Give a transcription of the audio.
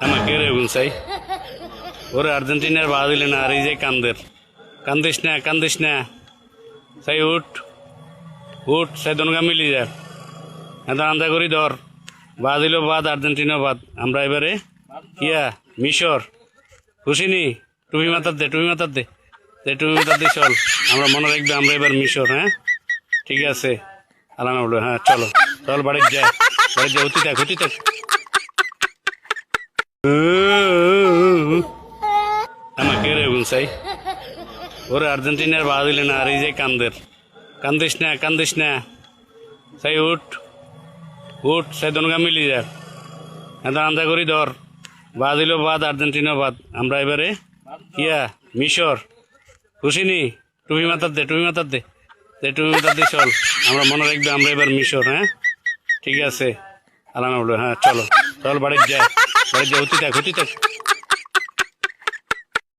আমাকে রে গুনসাই ওরে আর্জেন্টিনার বাদ দিলে না আর এই যে কান্দিস না সাই উঠ সাই দনগা মিলি যা এত আন্দা করি ধর বাদ দিল বাদ আর্জেন্টিনা বাদ আমরা এবারে কিয়া মিশর খুশি নি টুপি মাতার দে টুপি মাতার দে চল আমরা মনে রাখবে আমরা এবার মিশর। হ্যাঁ ঠিক আছে আলানা বলো হ্যাঁ চলো চল বাড়ির যা হতি থাক আমাকে রে গুনসাই ওরে আর্জেন্টিনার বাদ দিলে না আর এই যে কান্দিস না সাই উঠ সাই দনগা মিলি যা এত আন্দা করি ধর বাদ দিল বাদ আর্জেন্টিনা বাদ আমরা এবারে কিয়া মিশর খুশি নি টুপি মাতার দে চল আমরা মনে রাখবে আমরা এবার মিশর। হ্যাঁ ঠিক আছে আলানা বলো হ্যাঁ চলো চল বাড়ির যা হতি থাক